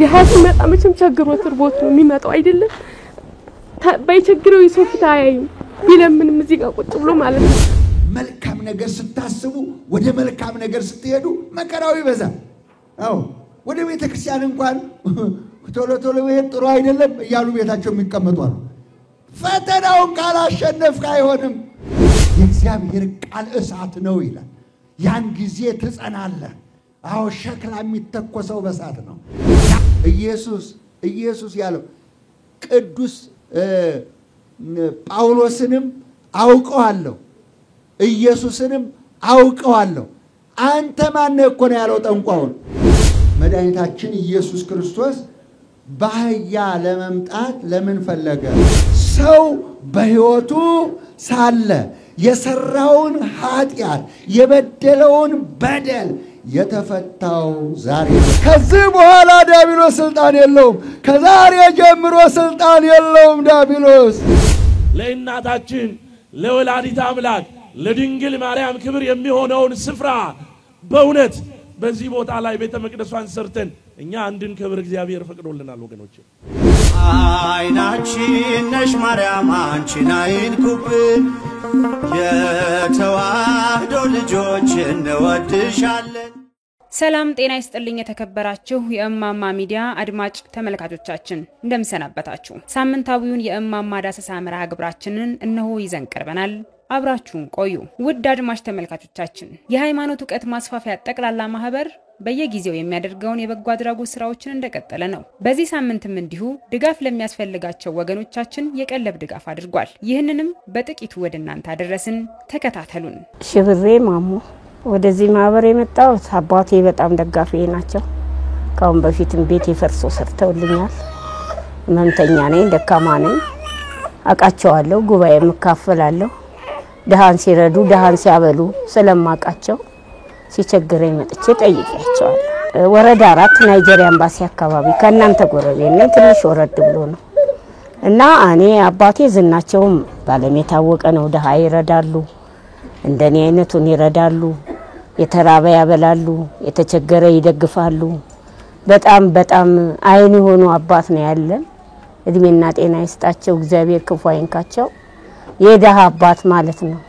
ዲሃስ መጣ መቼም ቸግሮት ርቦት ነው የሚመጣው አይደለም ባይቸግረው ይሶፍታ ያዩ ቢለምንም እዚህ ጋር ቁጭ ብሎ ማለት ነው መልካም ነገር ስታስቡ ወደ መልካም ነገር ስትሄዱ መከራው ይበዛል አዎ ወደ ቤተክርስቲያን እንኳን ቶሎ ቶሎ ጥሩ አይደለም ያሉ ቤታቸው የሚቀመጣሉ ፈተናውን ካላሸነፍክ አይሆንም የእግዚአብሔር ቃል እሳት ነው ይላል ያን ጊዜ ትጸናለህ አዎ ሸክላ የሚተኮሰው በእሳት ነው ኢየሱስ ያለው ቅዱስ ጳውሎስንም አውቀዋለሁ ኢየሱስንም አውቀዋለሁ አንተ ማን ነህ እኮ ነው ያለው ጠንቋውን መድኃኒታችን ኢየሱስ ክርስቶስ በአህያ ለመምጣት ለምን ፈለገ ሰው በሕይወቱ ሳለ የሰራውን ኃጢአት የበደለውን በደል የተፈታው ዛሬ ከዚህ በኋላ ዲያብሎስ ስልጣን የለውም ከዛሬ ጀምሮ ስልጣን የለውም ዲያብሎስ ለእናታችን ለወላዲተ አምላክ ለድንግል ማርያም ክብር የሚሆነውን ስፍራ በእውነት በዚህ ቦታ ላይ ቤተ መቅደሷን ሰርተን እኛ አንድን ክብር እግዚአብሔር ፈቅዶልናል ወገኖቼ አይናችን ነሽ ማርያም አንቺን አይንኩብን የተዋህዶ ልጆች እንወድሻለን ሰላም ጤና ይስጥልኝ የተከበራችሁ የእማማ ሚዲያ አድማጭ ተመልካቾቻችን እንደምሰናበታችሁ ሳምንታዊውን የእማማ ዳሰሳ መርሃ ግብራችንን እነሆ ይዘን ቀርበናል አብራችሁን ቆዩ ውድ አድማጭ ተመልካቾቻችን የሃይማኖት ዕውቀት ማስፋፊያ ጠቅላላ ማህበር በየጊዜው የሚያደርገውን የበጎ አድራጎት ስራዎችን እንደቀጠለ ነው በዚህ ሳምንትም እንዲሁ ድጋፍ ለሚያስፈልጋቸው ወገኖቻችን የቀለብ ድጋፍ አድርጓል ይህንንም በጥቂቱ ወደናንተ አደረስን ተከታተሉን ሽብሬ ማሙ ወደዚህ ማህበር የመጣው አባቴ በጣም ደጋፊ ናቸው ካሁን በፊትም ቤት ይፈርሶ ሰርተውልኛል መምተኛ ነኝ ደካማ ነኝ አቃቸዋለሁ ጉባኤ መካፈላለሁ ደሃን ሲረዱ ደሃን ሲያበሉ ስለማቃቸው ሲቸግረኝ መጥቼ ጠይቄያቸዋል ወረዳ 4 ናይጄሪያ ኤምባሲ አካባቢ ከናንተ ጎረቤት ነው ትንሽ ወረድ ብሎ ነው እና እኔ አባቴ ዝናቸውም ባለም የታወቀ ነው ደሃ ይረዳሉ እንደኔ አይነቱን ይረዳሉ የተራበ ያበላሉ የተቸገረ ይደግፋሉ በጣም አይን ሆኖ አባት ነው ያለን እድሜና ጤና ይስጣቸው እግዚአብሔር ክፉ አይንካቸው የደሃ አባት ማለት ነው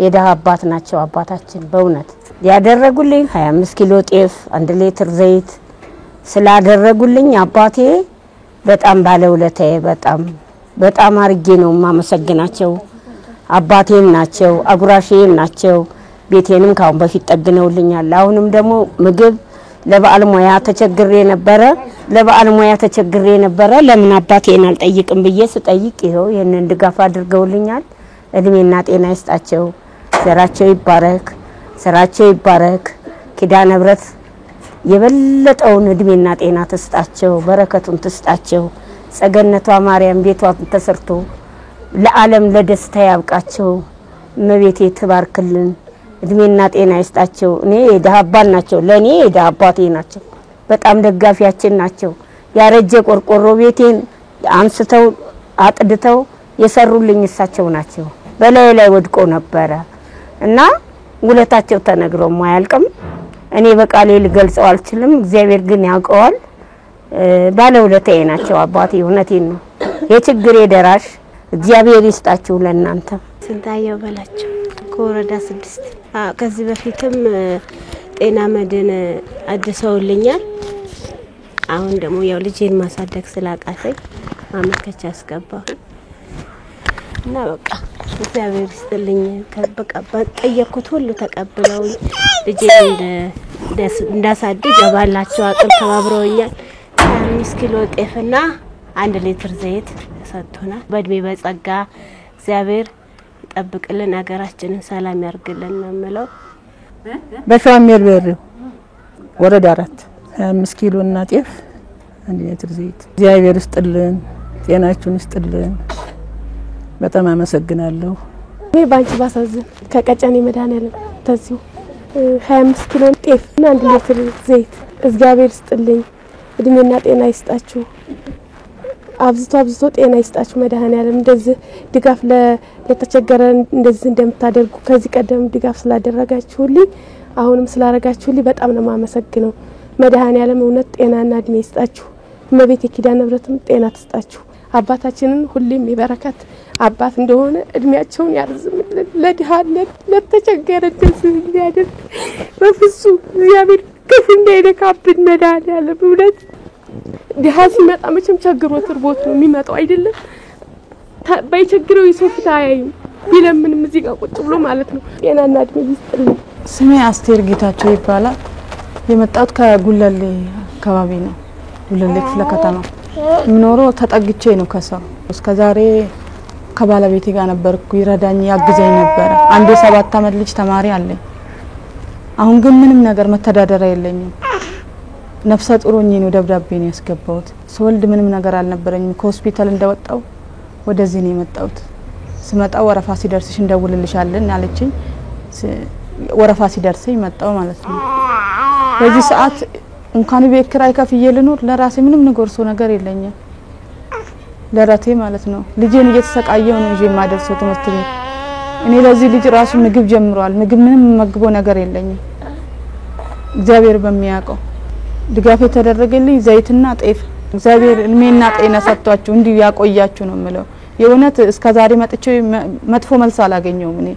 የደሃ አባት ናቸው አባታችን በእውነት ያደረጉልኝ 25 ኪሎ ጤፍ 1 ሊትር ዘይት ስላደረጉልኝ አባቴ በጣም ባለውለታዬ በጣም አርጌ ነው ማመሰግናቸው አባቴም ናቸው አጉራሼም ናቸው ቤቴንም ካሁን በፊት ጠግነውልኛል አሁንም ደግሞ ምግብ ለበዓል ሙያ ተቸግሬ ነበረ ለምን አባቴን አልጠይቅም ብዬ ስጠይቅ ይሄው የነን ድጋፍ አድርገውልኛል እድሜና ጤና ይስጣቸው ስራቸው ይባረክ ኪዳነ ምህረት የበለጠውን እድሜና ጤና ተስጣቸው በረከቱን ተስጣቸው ጸገነቷ ማርያም ቤቷን ተሰርቶ ለዓለም ለደስታ ያብቃቸው መቤቴ ተባርክልን እድሜና ጤና ይስጣቸው እኔ የዳሃባን ናቸው ለኔ የዳሃባቴ ናቸው በጣም ደጋፊያችን ናቸው ያረጀ ቆርቆሮ ቤቴን አንስተው አጥድተው የሰሩልኝ እሳቸው ናቸው በላይ ወድቆ ነበር እና ውለታቸው ተነግሮ ማያልቅም እኔ በቃሌ ልገልጸው አልችልም እግዚአብሔር ግን ያውቀዋል ባለውለታዬ ናቸው አባቴ እውነቴን ነው የችግሬ ደራሽ እግዚአብሔር ይስጣችሁ ለእናንተ ስንታየው በላቸው ኮረዳ 6 ከዚህ በፊትም ጤና መድን አድሰውልኛል አሁን ደግሞ ያው ልጄን ማሳደግ ስላቃተኝ ማመልከቻ አስገባሁ እና በቃ እግዚአብሔር ይስጥልኝ በቃ በጠየቁት ሁሉ ተቀብለው ልጄን እንዳሳድግ ባላቸው አቅም ተባብረውኛል 5 ኪሎ ጤፍና 1 ሊትር ዘይት ሰጥቶናል በእድሜ በጸጋ እግዚአብሔር ይጠብቅልን ሀገራችንን ሰላም ያርግልን ነው የምለው በሻሜል በሬው ወረዳ 4 5 ኪሎ እና ጤፍ 1 ሊትር ዘይት እግዚአብሔር ይስጥልን ጤናችሁን ይስጥልን በጣም አመሰግናለሁ እኔ ባንቺ ባሳዝን ከቀጨኔ መድኃኒዓለም ተዚሁ 25 ኪሎ ጤፍ እና 1 ሊትር ዘይት እግዚአብሔር ይስጥልኝ እድሜና ጤና ይስጣችሁ አብዝቶ ጤና ይስጣችሁ መድኃኒዓለም እንደዚህ ድጋፍ ለተቸገረ እንደዚህ እንደምታደርጉ ከዚህ ቀደም ድጋፍ ስላደረጋችሁልኝ አሁንም ስላረጋችሁልኝ በጣም ነው ማመሰግነው መድኃኔዓለም እውነት ጤናና እድሜ ይስጣችሁ። እመቤቴ ኪዳነ ምሕረትም ጤና ትስጣችሁ። አባታችንን ሁሌም የበረከት አባት እንደሆነ እድሜያቸውን ያርዝምልን። ለድሃ ለተቸገረ ደስ እንዲያደርግ በፍጹም እግዚአብሔር ክፉ እንዳይነካብን መድኃኔዓለም እውነት ድሃ ሲመጣ መቼም ቸግሮት እርቦት ነው የሚመጣው አይደለም። ባይቸግረው የሰው ፊት አያይም ቢለምንም እዚህ ጋር ቁጭ ብሎ ማለት ነው። ጤናና እድሜ ይስጥልን። ስሜ አስቴር ጌታቸው ይባላል። የመጣሁት ከጉለሌ አካባቢ ነው። ጉለሌ ክፍለ ከተማ ምኖረው ተጠግቼ ነው ከሰው እስከዛሬ ከባለቤቴ ጋር ነበርኩ። ይረዳኝ ያግዘኝ ነበር። አንድ የ7 አመት ልጅ ተማሪ አለኝ። አሁን ግን ምንም ነገር መተዳደሪያ የለኝም። ነፍሰ ጡሮኝ ነው ደብዳቤ ነው ያስገባሁት። ስወልድ ምንም ነገር አልነበረኝም። ከሆስፒታል እንደወጣው ወደዚህ ነው የመጣሁት። ስመጣ ወረፋ ሲደርስሽ እንደውልልሻለን አለችኝ። ወረፋ ሲደርሰኝ መጣው ማለት ነው። በዚህ ሰዓት እንኳን ቤት ኪራይ ከፍዬ ልኖር ለራሴ ምንም ነገር የለኝም። ለራቴ ማለት ነው። ልጄን እየተሰቃየው ነው የማደርሰው ትምህርት ቤት። እኔ ለዚህ ልጅ ራሱ ምግብ ጀምሯል። ምግብ ምንም መግቦ ነገር የለኝም። እግዚአብሔር በሚያውቀው ድጋፍ የተደረገልኝ ዘይትና ጤፍ እግዚአብሔር እድሜና ጤና ሰጥቷችሁ እንዲሁ ያቆያችሁ ነው የምለው። የእውነት እስከዛሬ መጥቼ መጥፎ መልስ አላገኘውም። እኔ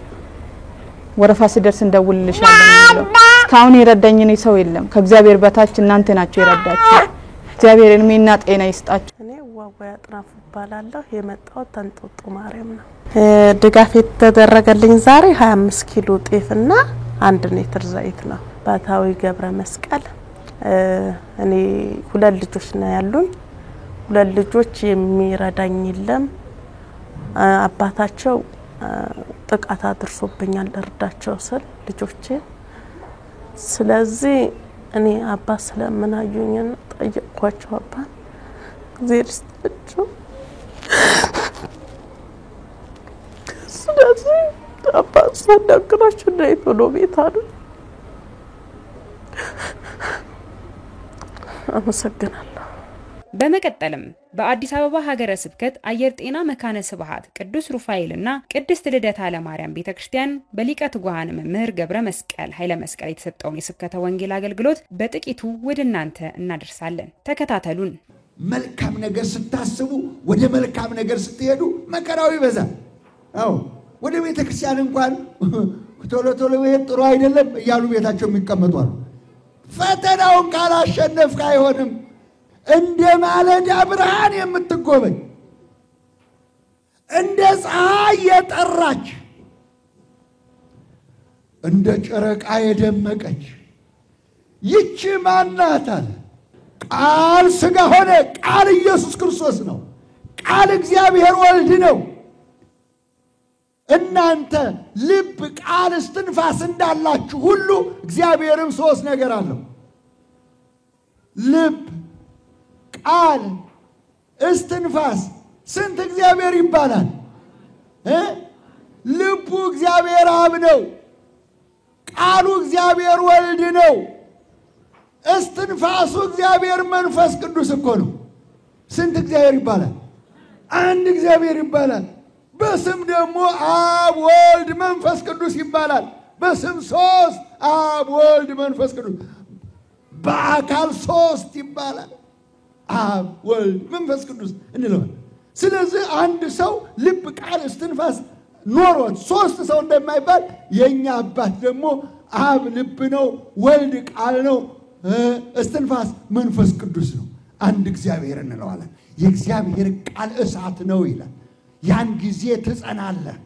ወረፋ ሲደርስ እንደውልልሻለን ነው። ካሁን የረዳኝ እኔ ሰው የለም ከእግዚአብሔር በታች እናንተ ናችሁ የረዳችሁ። እግዚአብሔር እድሜና ጤና ይስጣችሁ። እኔ ዋዋያ ጥራፍ ባላለሁ የመጣው ተንጦጦ ማርያም ነው። ድጋፍ የተደረገልኝ ዛሬ 25 ኪሎ ጤፍና 1 ሊትር ዘይት ነው። ባታዊ ገብረ መስቀል እኔ 2 ልጆች ነው ያሉኝ። 2 ልጆች የሚረዳኝ የለም። አባታቸው ጥቃት አድርሶብኛል እርዳቸው ስል ልጆቼ። ስለዚህ እኔ አባ ስለምናዩኝና ጠየቅኳቸው። አባ እግዚአብሔር ይስጣቸው። ስለዚህ አባ ሳናግራችሁ ነይ ብሎ ቤት አሉ። አመሰግናለሁ። በመቀጠልም በአዲስ አበባ ሀገረ ስብከት አየር ጤና መካነ ስብሃት ቅዱስ ሩፋኤልና ቅድስት ልደታ ለማርያም ቤተክርስቲያን በሊቀ ትጉሃን መምህር ገብረ መስቀል ኃይለ መስቀል የተሰጠውን የስብከተ ወንጌል አገልግሎት በጥቂቱ ወደ እናንተ እናደርሳለን። ተከታተሉን። መልካም ነገር ስታስቡ ወደ መልካም ነገር ስትሄዱ መከራው ይበዛል። አዎ ወደ ቤተክርስቲያን እንኳን ቶሎ መሄድ ጥሩ አይደለም እያሉ ቤታቸው የሚቀመጡ አሉ። ፈተናውን ካላሸነፍክ አይሆንም። እንደ ማለዳ ብርሃን የምትጎበኝ እንደ ፀሐይ የጠራች እንደ ጨረቃ የደመቀች ይቺ ማናት አለ። ቃል ሥጋ ሆነ። ቃል ኢየሱስ ክርስቶስ ነው። ቃል እግዚአብሔር ወልድ ነው። እናንተ ልብ ቃል እስትንፋስ እንዳላችሁ ሁሉ እግዚአብሔርም 3 ነገር አለው። ልብ ቃል እስትንፋስ ስንት እግዚአብሔር ይባላል? ልቡ እግዚአብሔር አብ ነው። ቃሉ እግዚአብሔር ወልድ ነው። እስትንፋሱ እግዚአብሔር መንፈስ ቅዱስ እኮ ነው። ስንት እግዚአብሔር ይባላል? አንድ እግዚአብሔር ይባላል። በስም ደግሞ አብ ወልድ መንፈስ ቅዱስ ይባላል። በስም 3 አብ ወልድ መንፈስ ቅዱስ፣ በአካል 3 ይባላል። አብ ወልድ መንፈስ ቅዱስ እንለዋለን። ስለዚህ አንድ ሰው ልብ ቃል እስትንፋስ ኖሮት 3 ሰው እንደማይባል የኛ አባት ደግሞ አብ ልብ ነው፣ ወልድ ቃል ነው፣ እስትንፋስ መንፈስ ቅዱስ ነው። አንድ እግዚአብሔር እንለዋለን። የእግዚአብሔር ቃል እሳት ነው ይላል። ያን ጊዜ ትጸናለህ።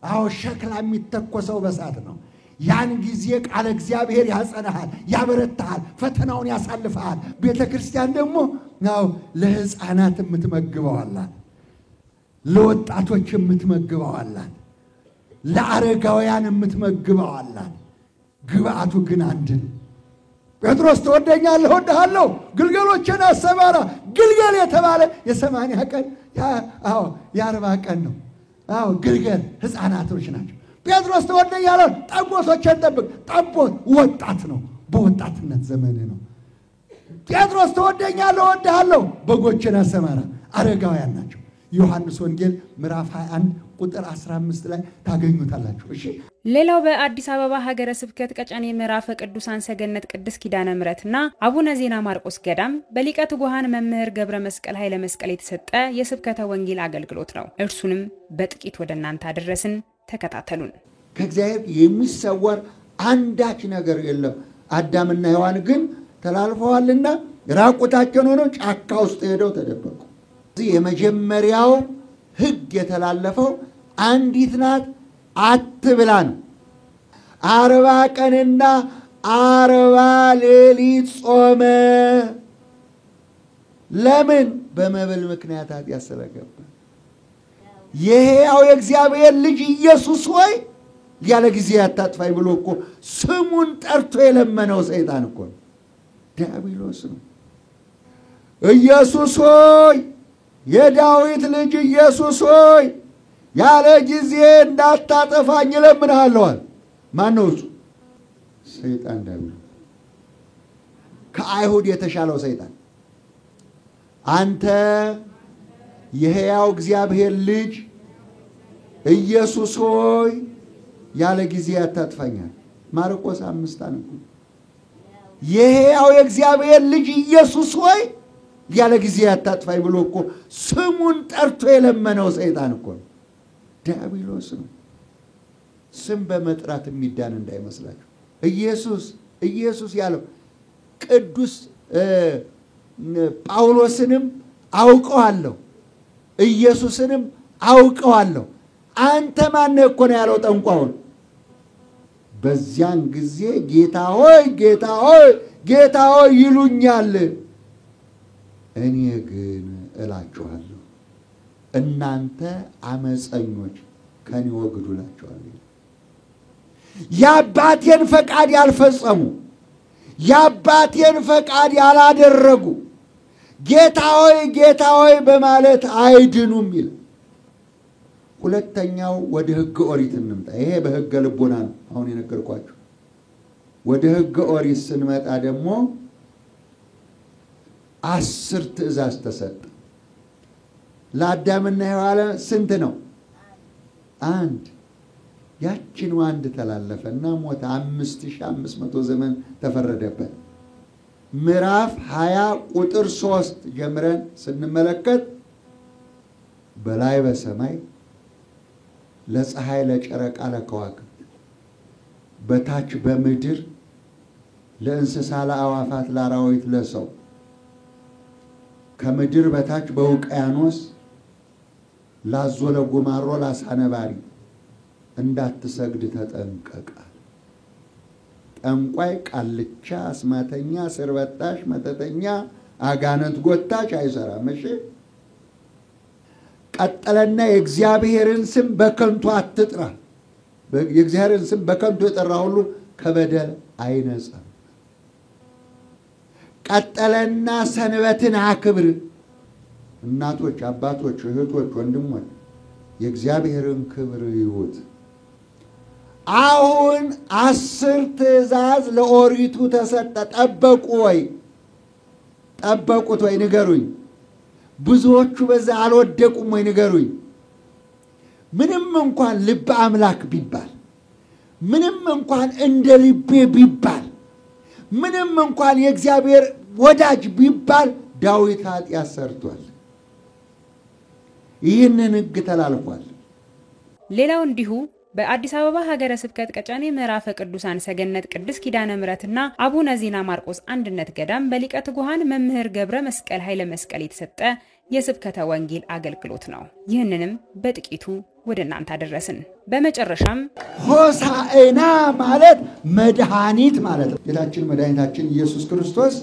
አዎ ሸክላ የሚተኮሰው በእሳት ነው። ያን ጊዜ ቃል እግዚአብሔር ያጸናሃል፣ ያበረታሃል፣ ፈተናውን ያሳልፈሃል። ቤተክርስቲያን ደግሞ ነው ለሕፃናት የምትመግበዋላት፣ ለወጣቶች የምትመግበዋላት፣ ለአረጋውያን የምትመግበዋላት። ግብአቱ ግን አንድ ነው። ጴጥሮስ ትወደኛለህ? እወድሃለሁ። ግልገሎችን አሰማራ። ግልገል የተባለ የ80 ቀን የ40 ቀን ነው። አዎ ግልገል ሕፃናቶች ናቸው። ጴጥሮስ ትወደኛለህ? ጠቦቶችን ጠብቅ። ጠቦት ወጣት ነው፣ በወጣትነት ዘመን ነው። ጴጥሮስ ትወደኛለህ? እወድሃለሁ። በጎችን አሰማራ። አረጋውያን ናቸው። ዮሐንስ ወንጌል ምዕራፍ 21 ቁጥር 15 ላይ ታገኙታላችሁ። እሺ ሌላው በአዲስ አበባ ሀገረ ስብከት ቀጨኔ ምዕራፈ ቅዱሳን ሰገነት ቅድስት ኪዳነ ምሕረትና አቡነ ዜና ማርቆስ ገዳም በሊቀ ትጉሃን መምህር ገብረ መስቀል ኃይለ መስቀል የተሰጠ የስብከተ ወንጌል አገልግሎት ነው። እርሱንም በጥቂት ወደ እናንተ አደረስን። ተከታተሉን። ከእግዚአብሔር የሚሰወር አንዳች ነገር የለም። አዳምና ሔዋን ግን ተላልፈዋልና ራቁታቸውን ሆነው ጫካ ውስጥ ሄደው ተደበቁ። እዚህ የመጀመሪያው ሕግ የተላለፈው አንዲት ናት፣ አትብላ ነው። 40 ቀንና 40 ሌሊት ጾመ። ለምን? በመብል ምክንያት ኃጢአት ስለገባ። የሕያው የእግዚአብሔር ልጅ ኢየሱስ ሆይ ያለ ጊዜ አታጥፋኝ ብሎ እኮ ስሙን ጠርቶ የለመነው ሰይጣን እኮ ነው፣ ዲያብሎስ ነው። ኢየሱስ ሆይ የዳዊት ልጅ ኢየሱስ ሆይ ያለ ጊዜ እንዳታጠፋኝ እለምንሃለሁ። ማን ነው እሱ? ሰይጣን ዲያብሎስ። ከአይሁድ የተሻለው ሰይጣን አንተ የሕያው እግዚአብሔር ልጅ ኢየሱስ ሆይ ያለ ጊዜ አታጥፋኛል። ማርቆስ 5 አንኩ የሕያው የእግዚአብሔር ልጅ ኢየሱስ ሆይ ያለ ጊዜ አታጥፋኝ ብሎ እኮ ስሙን ጠርቶ የለመነው ሰይጣን እኮ ነው፣ ዲያብሎስ ነው። ስም በመጥራት የሚዳን እንዳይመስላችሁ። ኢየሱስ ኢየሱስ ያለው ቅዱስ ጳውሎስንም አውቀዋለሁ ኢየሱስንም አውቀዋለሁ አንተ ማን እኮ ነው ያለው ጠንቋውን። በዚያን ጊዜ ጌታ ሆይ ጌታ ሆይ ጌታ ሆይ ይሉኛል፣ እኔ ግን እላችኋለሁ እናንተ አመፀኞች ከኔ ወግዱ እላችኋለሁ። የአባቴን ፈቃድ ያልፈጸሙ የአባቴን ፈቃድ ያላደረጉ ጌታ ሆይ በማለት አይድኑም ይላል። ሁለተኛው ወደ ሕገ ኦሪት እንምጣ። ይሄ በሕገ ልቦና ነው አሁን የነገርኳችሁ። ወደ ሕገ ኦሪት ስንመጣ ደግሞ 10 ትእዛዝ ተሰጠ። ለአዳምና ሔዋን ስንት ነው? 1። ያችን አንድ ተላለፈና ሞተ። 5500 ዘመን ተፈረደበት። ምዕራፍ 20 ቁጥር 3 ጀምረን ስንመለከት በላይ በሰማይ ለፀሐይ ለጨረቃ ለከዋክብት በታች በምድር ለእንስሳ ለአዋፋት ለአራዊት ለሰው ከምድር በታች በውቅያኖስ ላዞ ለጉማሮ ላሳነባሪ እንዳትሰግድ ተጠንቀቅ። ጠንቋይ፣ ቃልቻ፣ አስማተኛ፣ ስርበጣሽ፣ መተተኛ፣ አጋንንት ጎታች አይሰራም። እሺ ቀጠለና የእግዚአብሔርን ስም በከንቱ አትጥራ። የእግዚአብሔርን ስም በከንቱ የጠራ ሁሉ ከበደል አይነጻም። ቀጠለና ሰንበትን አክብር። እናቶች፣ አባቶች፣ እህቶች፣ ወንድሞች የእግዚአብሔርን ክብር ይሁት። አሁን 10 ትእዛዝ ለኦሪቱ ተሰጠ። ጠበቁ ወይ? ጠበቁት ወይ? ንገሩኝ። ብዙዎቹ በዛ አልወደቁም ወይ? ንገሩኝ። ምንም እንኳን ልበ አምላክ ቢባል፣ ምንም እንኳን እንደ ልቤ ቢባል፣ ምንም እንኳን የእግዚአብሔር ወዳጅ ቢባል ዳዊት ኃጢአት ሰርቷል። ይህንን ሕግ ተላልፏል። ሌላው እንዲሁ በአዲስ አበባ ሀገረ ስብከት ቀጨኔ ምዕራፈ ቅዱሳን ሰገነት ቅድስት ኪዳነ ምሕረትና አቡነ ዜና ማርቆስ አንድነት ገዳም በሊቀ ትጉሃን መምህር ገብረ መስቀል ኃይለ መስቀል የተሰጠ የስብከተ ወንጌል አገልግሎት ነው። ይህንንም በጥቂቱ ወደ እናንተ አደረስን። በመጨረሻም ሆሳዕና ማለት መድኃኒት ማለት ነው። ጌታችን መድኃኒታችን ኢየሱስ ክርስቶስ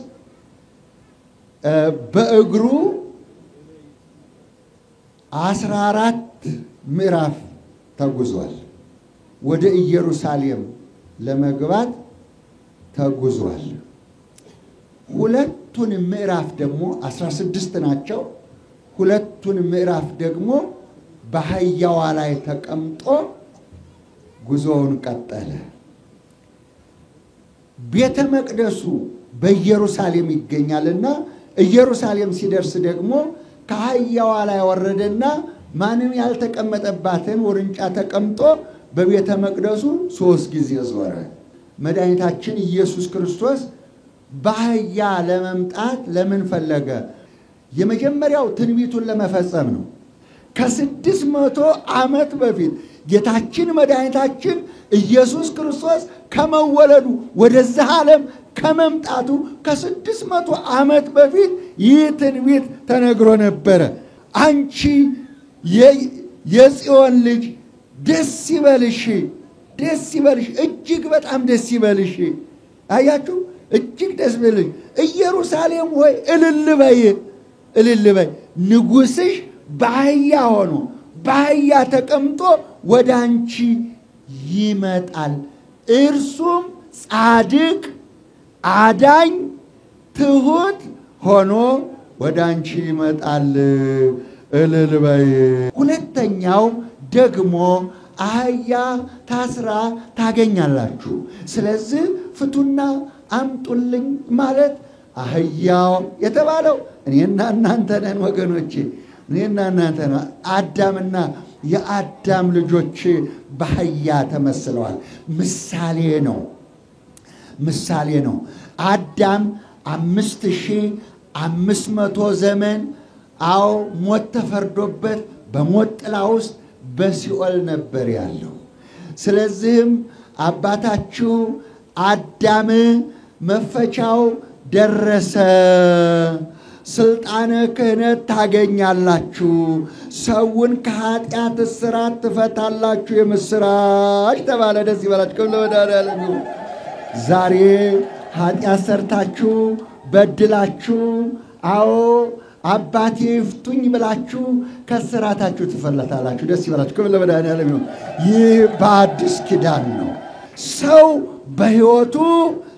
በእግሩ 14 ምዕራፍ ተጉዟል። ወደ ኢየሩሳሌም ለመግባት ተጉዟል። ሁለቱን ምዕራፍ ደግሞ 16 ናቸው። ሁለቱን ምዕራፍ ደግሞ በአህያዋ ላይ ተቀምጦ ጉዞውን ቀጠለ። ቤተ መቅደሱ በኢየሩሳሌም ይገኛልና ኢየሩሳሌም ሲደርስ ደግሞ ከአህያዋ ላይ ወረደና ማንም ያልተቀመጠባትን ውርንጫ ተቀምጦ በቤተ መቅደሱ 3 ጊዜ ዞረ። መድኃኒታችን ኢየሱስ ክርስቶስ በአህያ ለመምጣት ለምን ፈለገ? የመጀመሪያው ትንቢቱን ለመፈጸም ነው። ከ600 ዓመት በፊት ጌታችን መድኃኒታችን ኢየሱስ ክርስቶስ ከመወለዱ ወደዚህ ዓለም ከመምጣቱ ከ600 ዓመት በፊት ይህ ትንቢት ተነግሮ ነበረ። አንቺ የጽዮን ልጅ ደስ ይበልሽ፣ ደስ ይበልሽ፣ እጅግ በጣም ደስ ይበልሽ። አያችሁ፣ እጅግ ደስ ይበልሽ። ኢየሩሳሌም ሆይ እልል በይ፣ እልል በይ፣ ንጉሥሽ በአህያ ሆኖ በአህያ ተቀምጦ ወደ አንቺ ይመጣል። እርሱም ጻድቅ አዳኝ ትሁት ሆኖ ወደ አንቺ ይመጣል። እልል በይ። ሁለተኛው ደግሞ አህያ ታስራ ታገኛላችሁ። ስለዚህ ፍቱና አምጡልኝ ማለት አህያው የተባለው እኔና እናንተ ነን ወገኖቼ፣ እኔና እናንተ ነን። አዳምና የአዳም ልጆች በአህያ ተመስለዋል። ምሳሌ ነው፣ ምሳሌ ነው። አዳም 5500 ዘመን ሞት ተፈርዶበት በሞት ጥላ ውስጥ በሲኦል ነበር ያለው። ስለዚህም አባታችሁ አዳም መፈቻው ደረሰ፣ ስልጣነ ክህነት ታገኛላችሁ፣ ሰውን ከኃጢአት እስራት ትፈታላችሁ፣ የምስራች ተባለ። ደስ ይበላችሁ። ለወዳዳለኝ ዛሬ ኃጢአት ሰርታችሁ በድላችሁ አባቴ ይፍቱኝ ብላችሁ ከስራታችሁ ትፈለታላችሁ። ደስ ይበላችሁ። ለወዳዳለኝ ይህ በአዲስ ኪዳን ነው። ሰው በሕይወቱ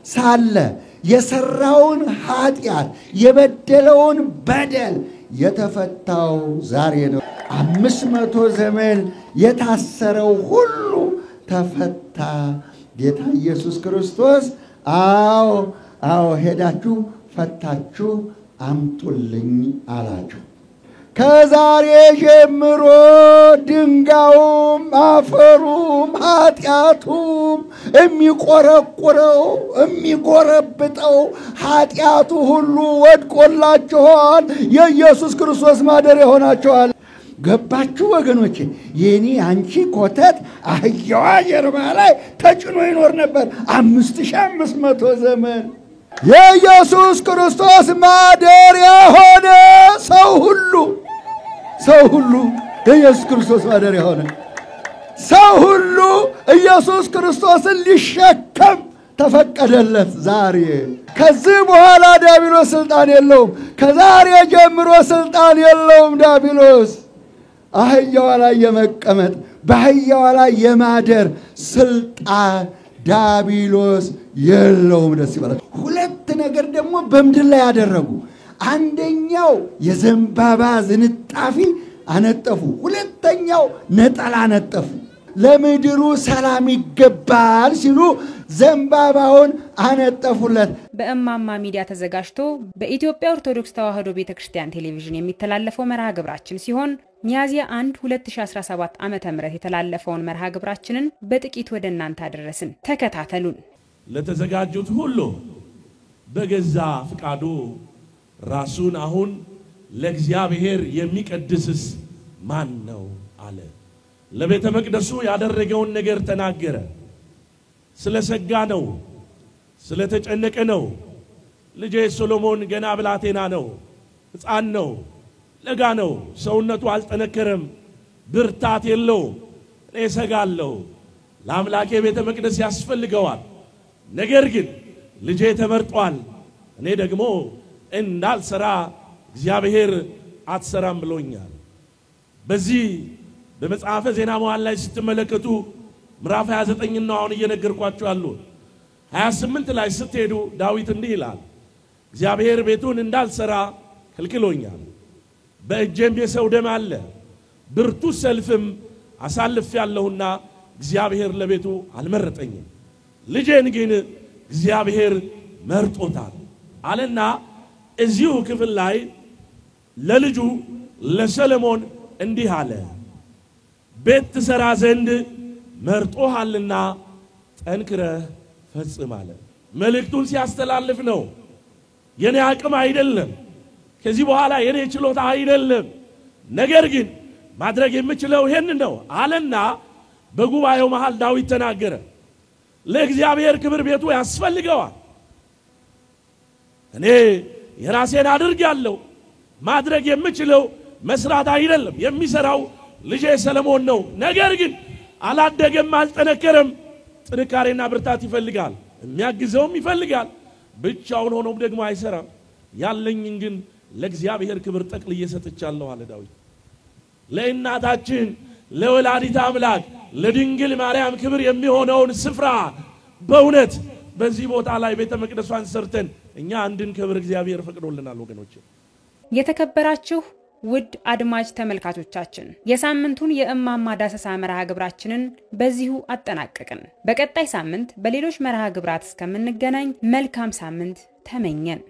ሳለ የሰራውን ኃጢአት የበደለውን በደል የተፈታው ዛሬ ነው። 500 ዘመን የታሰረው ሁሉ ተፈታ። ጌታ ኢየሱስ ክርስቶስ ሄዳችሁ ፈታችሁ አምጡልኝ አላቸው። ከዛሬ ጀምሮ ድንጋዩም አፈሩም ኃጢአቱም የሚቆረቁረው የሚጎረብጠው ኃጢአቱ ሁሉ ወድቆላችኋል። የኢየሱስ ክርስቶስ ማደሪያ ሆናችኋል። ገባችሁ ወገኖቼ? የኔ አንቺ ኮተት አህያዋ ጀርባ ላይ ተጭኖ ይኖር ነበር 5500 ዘመን። የኢየሱስ ክርስቶስ ማደሪያ ሆነ። ሰው ሁሉ የኢየሱስ ክርስቶስ ማደሪያ ሆነ። ሰው ሁሉ ኢየሱስ ክርስቶስን ሊሸከም ተፈቀደለት። ዛሬ ከዚህ በኋላ ዲያብሎስ ስልጣን የለውም። ከዛሬ ጀምሮ ስልጣን የለውም ዲያብሎስ። አህያዋ ላይ የመቀመጥ በአህያዋ ላይ የማደር ስልጣን ዲያብሎስ የለውም። ደስ ይበላል። ሁለት ነገር ደግሞ በምድር ላይ ያደረጉ፣ አንደኛው የዘንባባ ዝንጣፊ አነጠፉ፣ ሁለተኛው ነጠላ አነጠፉ። ለምድሩ ሰላም ይገባል ሲሉ ዘንባባውን አነጠፉለት። በእማማ ሚዲያ ተዘጋጅቶ በኢትዮጵያ ኦርቶዶክስ ተዋሕዶ ቤተክርስቲያን ቴሌቪዥን የሚተላለፈው መርሃ ግብራችን ሲሆን ሚያዝያ 1 2017 ዓመተ ምህረት የተላለፈውን መርሃ ግብራችንን በጥቂት ወደ እናንተ አደረስን። ተከታተሉን። ለተዘጋጁት ሁሉ በገዛ ፍቃዱ ራሱን አሁን ለእግዚአብሔር የሚቀድስስ ማን ነው አለ። ለቤተ መቅደሱ ያደረገውን ነገር ተናገረ። ስለሰጋ ነው፣ ስለተጨነቀ ነው። ልጄ ሶሎሞን ገና ብላቴና ነው፣ ሕፃን ነው፣ ለጋ ነው፣ ሰውነቱ አልጠነከረም፣ ብርታት የለውም። እኔ እሰጋለሁ፣ ለአምላኬ ቤተ መቅደስ ያስፈልገዋል። ነገር ግን ልጄ ተመርጧል፣ እኔ ደግሞ እንዳልሰራ እግዚአብሔር አትሰራም ብሎኛል። በዚህ በመጽሐፈ ዜና መዋዕል ላይ ስትመለከቱ ምዕራፍ 29 ነው አሁን እየነገርኳችሁ ያለው። 28 ላይ ስትሄዱ ዳዊት እንዲህ ይላል፣ እግዚአብሔር ቤቱን እንዳልሰራ ከልክሎኛል፣ በእጄም የሰው ደም አለ፣ ብርቱ ሰልፍም አሳልፍ ያለሁና እግዚአብሔር ለቤቱ አልመረጠኝም፣ ልጄን ግን እግዚአብሔር መርጦታል አለና እዚሁ ክፍል ላይ ለልጁ ለሰለሞን እንዲህ አለ፣ ቤት ትሰራ ዘንድ መርጦሃልና ጠንክረህ ፈጽም አለ። መልእክቱን ሲያስተላልፍ ነው። የኔ አቅም አይደለም፣ ከዚህ በኋላ የኔ ችሎታ አይደለም፣ ነገር ግን ማድረግ የምችለው ይሄን ነው አለና በጉባኤው መሃል ዳዊት ተናገረ። ለእግዚአብሔር ክብር ቤቱ ያስፈልገዋል። እኔ የራሴን አድርጋለሁ፣ ማድረግ የምችለው መስራት አይደለም፣ የሚሰራው ልጄ ሰለሞን ነው። ነገር ግን አላደገም፣ አልጠነከረም። ጥንካሬና ብርታት ይፈልጋል፣ የሚያግዘውም ይፈልጋል። ብቻውን ሆኖም ደግሞ አይሰራም። ያለኝን ግን ለእግዚአብሔር ክብር ጠቅልዬ ሰጥቻለሁ አለ ዳዊት። ለእናታችን ለወላዲተ አምላክ ለድንግል ማርያም ክብር የሚሆነውን ስፍራ በእውነት በዚህ ቦታ ላይ ቤተ መቅደሷን ሰርተን እኛ አንድን ክብር እግዚአብሔር ፈቅዶልናል። ወገኖች፣ የተከበራችሁ ውድ አድማጭ ተመልካቾቻችን የሳምንቱን የእማማ ዳሰሳ መርሃ ግብራችንን በዚሁ አጠናቀቅን። በቀጣይ ሳምንት በሌሎች መርሃ ግብራት እስከምንገናኝ መልካም ሳምንት ተመኘን።